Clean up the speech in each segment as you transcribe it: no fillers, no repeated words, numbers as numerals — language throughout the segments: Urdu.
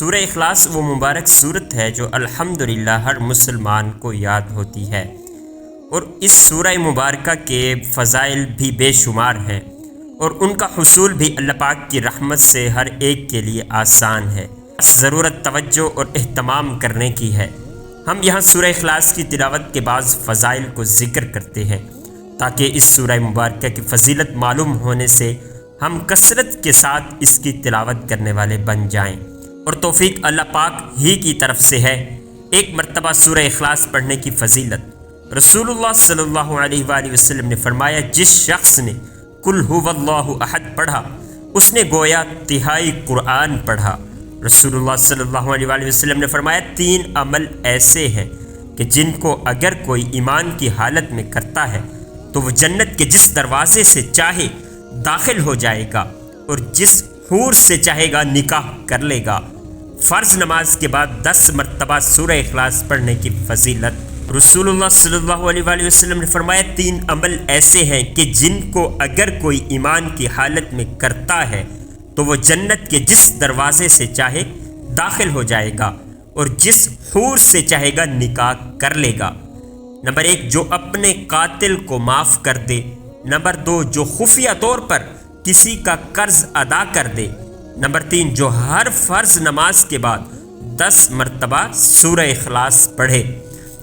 سورہ اخلاص وہ مبارک صورت ہے جو الحمدللہ ہر مسلمان کو یاد ہوتی ہے، اور اس سورہ مبارکہ کے فضائل بھی بے شمار ہیں، اور ان کا حصول بھی اللہ پاک کی رحمت سے ہر ایک کے لیے آسان ہے، بس ضرورت توجہ اور اہتمام کرنے کی ہے۔ ہم یہاں سورہ اخلاص کی تلاوت کے بعض فضائل کو ذکر کرتے ہیں تاکہ اس سورہ مبارکہ کی فضیلت معلوم ہونے سے ہم کثرت کے ساتھ اس کی تلاوت کرنے والے بن جائیں، اور توفیق اللہ پاک ہی کی طرف سے ہے۔ ایک مرتبہ سورہ اخلاص پڑھنے کی فضیلت، رسول اللہ صلی اللہ علیہ وآلہ وسلم نے فرمایا، جس شخص نے قل ھو اللہ احد پڑھا اس نے گویا تہائی قرآن پڑھا۔ رسول اللہ صلی اللہ علیہ وآلہ وسلم نے فرمایا، 3 عمل ایسے ہیں کہ جن کو اگر کوئی ایمان کی حالت میں کرتا ہے تو وہ جنت کے جس دروازے سے چاہے داخل ہو جائے گا، اور جس حور سے چاہے گا نکاح کر لے گا۔ فرض نماز کے بعد 10 مرتبہ سورہ اخلاص پڑھنے کی فضیلت۔ رسول اللہ صلی اللہ علیہ وآلہ وسلم نے فرمایا، 3 عمل ایسے ہیں کہ جن کو اگر کوئی ایمان کی حالت میں کرتا ہے تو وہ جنت کے جس دروازے سے چاہے داخل ہو جائے گا، اور جس حور سے چاہے گا نکاح کر لے گا۔ نمبر 1، جو اپنے قاتل کو معاف کر دے۔ نمبر 2، جو خفیہ طور پر کسی کا قرض ادا کر دے۔ نمبر 3، جو ہر فرض نماز کے بعد 10 مرتبہ سورہ اخلاص پڑھے۔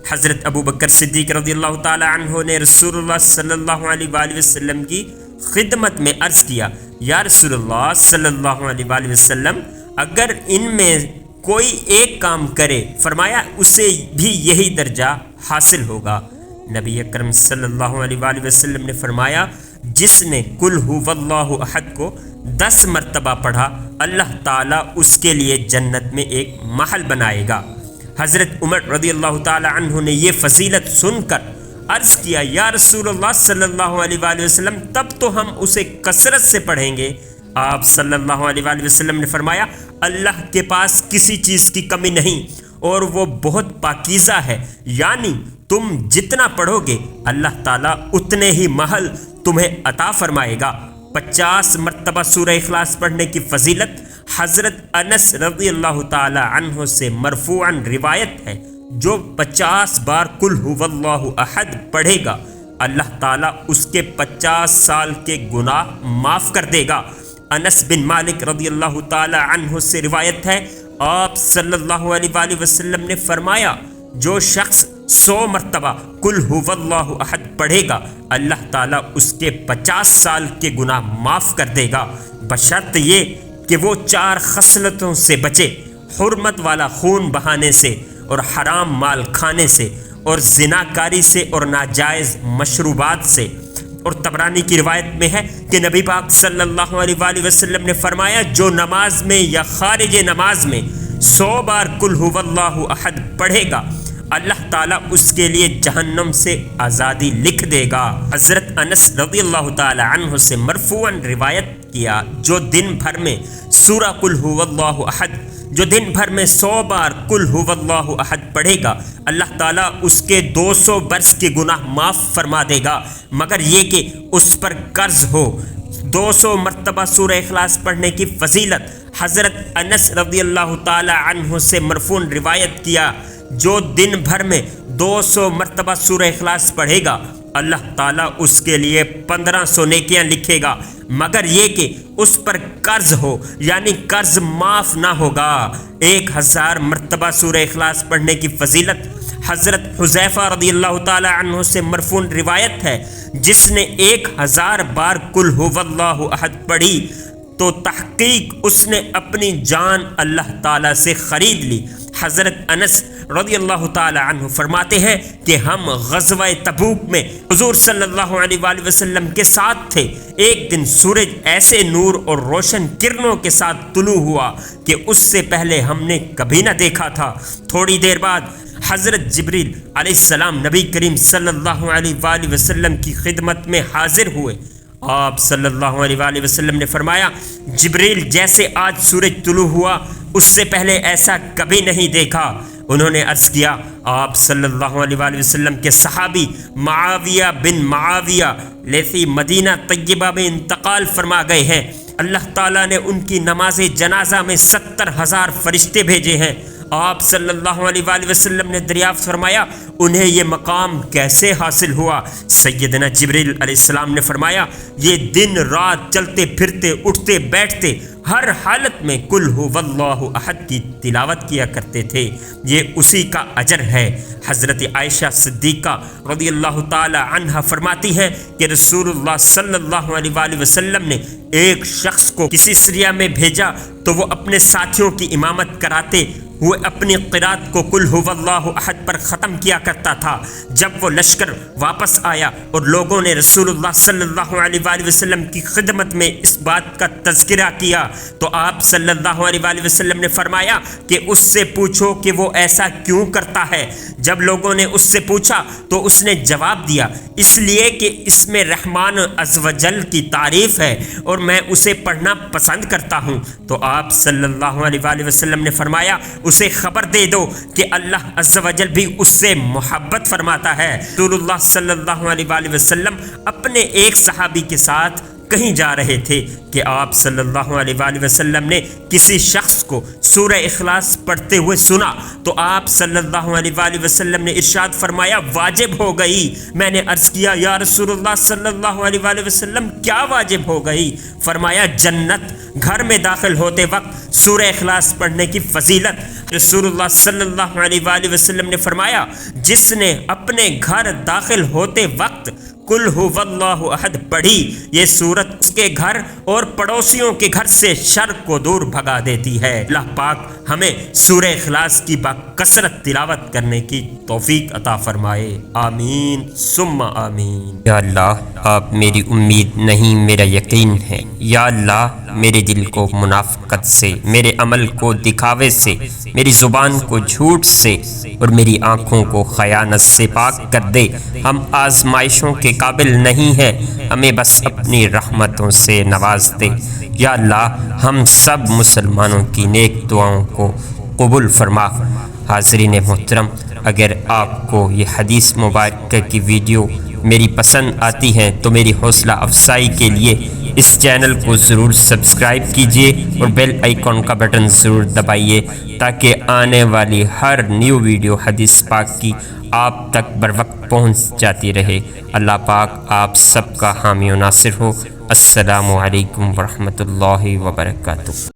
حضرت ابو بکر صدیق رضی اللہ تعالی عنہ نے رسول اللہ صلی اللہ علیہ وآلہ وسلم کی خدمت میں عرض کیا، یا رسول اللہ صلی اللہ علیہ وآلہ وسلم، اگر ان میں کوئی ایک کام کرے، فرمایا اسے بھی یہی درجہ حاصل ہوگا۔ نبی اکرم صلی اللہ علیہ وآلہ وسلم نے فرمایا، جس نے قل ھو اللہ احد کو 10 مرتبہ پڑھا، اللہ تعالیٰ اس کے لیے جنت میں ایک محل بنائے گا۔ حضرت عمر رضی اللہ تعالی عنہ نے یہ فضیلت سن کر عرض کیا، یا رسول اللہ صلی اللہ علیہ وآلہ وسلم، تب تو ہم اسے کثرت سے پڑھیں گے۔ آپ صلی اللہ علیہ وآلہ وسلم نے فرمایا، اللہ کے پاس کسی چیز کی کمی نہیں، اور وہ بہت پاکیزہ ہے، یعنی تم جتنا پڑھو گے اللہ تعالیٰ اتنے ہی محل تمہیں عطا فرمائے گا۔ 50 مرتبہ سورہ اخلاص پڑھنے کی فضیلت حضرت انس رضی اللہ تعالی عنہ سے مرفوعاً روایت ہے، جو 50 بار قل ھو اللہ احد پڑھے گا اللہ تعالیٰ اس کے 50 سال کے گناہ معاف کر دے گا۔ انس بن مالک رضی اللہ تعالی عنہ سے روایت ہے، آپ صلی اللہ علیہ وآلہ وسلم نے فرمایا، جو شخص 100 مرتبہ قل ھو اللہ احد پڑھے گا اللہ تعالیٰ اس کے 50 سال کے گناہ معاف کر دے گا، بشرط یہ کہ وہ 4 خصلتوں سے بچے، حرمت والا خون بہانے سے، اور حرام مال کھانے سے، اور زناکاری سے، اور ناجائز مشروبات سے۔ اور طبرانی کی روایت میں ہے کہ نبی پاک صلی اللہ علیہ وآلہ وسلم نے فرمایا، جو نماز میں یا خارج نماز میں 100 بار قل ھو اللہ احد پڑھے گا اللہ تعالیٰ اس کے لیے جہنم سے آزادی لکھ دے گا۔ حضرت انس رضی اللہ تعالی عنہ سے مرفوعاً روایت کیا، جو دن بھر میں سورہ قل ھو اللہ احد، جو دن بھر میں 100 بار قل ھو اللہ احد پڑھے گا اللہ تعالیٰ اس کے 200 برس کے گناہ معاف فرما دے گا، مگر یہ کہ اس پر قرض ہو۔ 200 مرتبہ سورہ اخلاص پڑھنے کی فضیلت حضرت انس رضی اللہ تعالی عنہ سے مرفوعاً روایت کیا، جو دن بھر میں 200 مرتبہ سورہ اخلاص پڑھے گا اللہ تعالیٰ اس کے لیے 1500 نیکیاں لکھے گا، مگر یہ کہ اس پر قرض ہو، یعنی قرض معاف نہ ہوگا۔ 1000 مرتبہ سورہ اخلاص پڑھنے کی فضیلت حضرت حذیفہ رضی اللہ تعالی عنہ سے مرفوع روایت ہے، جس نے 1000 بار قل ھو اللہ احد پڑھی تو تحقیق اس نے اپنی جان اللہ تعالیٰ سے خرید لی۔ حضرت انس رضی اللہ تعالی عنہ فرماتے ہیں کہ ہم غزوہ تبوک میں حضور صلی اللہ علیہ وآلہ وسلم کے ساتھ تھے۔ ایک دن سورج ایسے نور اور روشن کرنوں کے ساتھ طلوع ہوا کہ اس سے پہلے ہم نے کبھی نہ دیکھا تھا۔ تھوڑی دیر بعد حضرت جبریل علیہ السلام نبی کریم صلی اللہ علیہ وآلہ وسلم کی خدمت میں حاضر ہوئے۔ آپ صلی اللہ علیہ وآلہ وسلم نے فرمایا، جبریل، جیسے آج سورج طلوع ہوا اس سے پہلے ایسا کبھی نہیں دیکھا۔ انہوں نے عرض کیا، آپ صلی اللہ علیہ وآلہ وسلم کے صحابی معاویہ بن معاویہ لیثی مدینہ طیبہ میں انتقال فرما گئے ہیں، اللہ تعالیٰ نے ان کی نماز جنازہ میں 70,000 فرشتے بھیجے ہیں۔ آپ صلی اللہ علیہ وآلہ وسلم نے دریافت فرمایا انہیں یہ مقام کیسے حاصل ہوا؟ سیدنا جبریل علیہ السلام نے فرمایا یہ دن رات چلتے پھرتے اٹھتے بیٹھتے ہر حالت میں قل ھو اللہ احد کی تلاوت کیا کرتے تھے، یہ اسی کا اجر ہے۔ حضرت عائشہ صدیقہ رضی اللہ تعالی عنہا فرماتی ہیں کہ رسول اللہ صلی اللہ علیہ وآلہ وسلم نے ایک شخص کو کسی سریہ میں بھیجا تو وہ اپنے ساتھیوں کی امامت کراتے ہوئے اپنی قرات کو قل ھو اللہ احد پر ختم کیا کرتا تھا۔ جب وہ لشکر واپس آیا اور لوگوں نے رسول اللہ صلی اللہ علیہ وآلہ وسلم کی خدمت میں اس بات کا تذکرہ کیا تو آپ صلی اللہ علیہ وآلہ وسلم نے فرمایا کہ اس سے پوچھو کہ وہ ایسا کیوں کرتا ہے۔ جب لوگوں نے اس سے پوچھا تو اس نے جواب دیا اس لیے کہ اس میں رحمان عز و جل کی تعریف ہے اور میں اسے پڑھنا پسند کرتا ہوں۔ تو آپ صلی اللہ علیہ وآلہ وسلم نے فرمایا اسے خبر دے دو کہ اللہ عز و جل بھی اس سے محبت فرماتا ہے۔ رسول اللہ صلی اللہ علیہ وآلہ وسلم اپنے ایک صحابی کے ساتھ کہیں جا رہے تھے کہ آپ صلی اللہ علیہ وآلہ وسلم نے کسی شخص کو سورہ اخلاص پڑھتے ہوئے سنا تو آپ صلی اللہ علیہ وآلہ وسلم نے ارشاد فرمایا واجب ہو گئی۔ میں نے عرض کیا یا رسول اللہ صلی اللہ علیہ وآلہ وسلم کیا واجب ہو گئی؟ فرمایا جنت۔ گھر میں داخل ہوتے وقت سورہ اخلاص پڑھنے کی فضیلت۔ رسول اللہ صلی اللہ علیہ وآلہ وسلم نے فرمایا جس نے اپنے گھر داخل ہوتے وقت قل ھو اللہ احد پڑھی یہ سورت اس کے گھر اور پڑوسیوں کے گھر سے شر کو دور بھگا دیتی ہے۔ اللہ پاک ہمیں سورہ اخلاص کی بکثرت تلاوت کرنے کی توفیق عطا فرمائے، آمین ثم آمین۔ یا اللہ آپ میری امید نہیں میرا یقین ہے، یا اللہ میرے دل کو منافقت سے، میرے عمل کو دکھاوے سے، میری زبان کو جھوٹ سے اور میری آنکھوں کو خیانت سے پاک کر دے۔ ہم آزمائشوں کے قابل نہیں ہیں، ہمیں بس اپنی رحمتوں سے نواز دے۔ یا اللہ ہم سب مسلمانوں کی نیک دعاؤں کو قبول فرما۔ حاضرین محترم، اگر آپ کو یہ حدیث مبارکہ کی ویڈیو میری پسند آتی ہیں تو میری حوصلہ افزائی کے لیے اس چینل کو ضرور سبسکرائب کیجیے اور بیل آئیکن کا بٹن ضرور دبائیے تاکہ آنے والی ہر نیو ویڈیو حدیث پاک کی آپ تک بر وقت پہنچ جاتی رہے۔ اللہ پاک آپ سب کا حامی و ناصر ہو۔ السلام علیکم ورحمۃ اللہ وبرکاتہ۔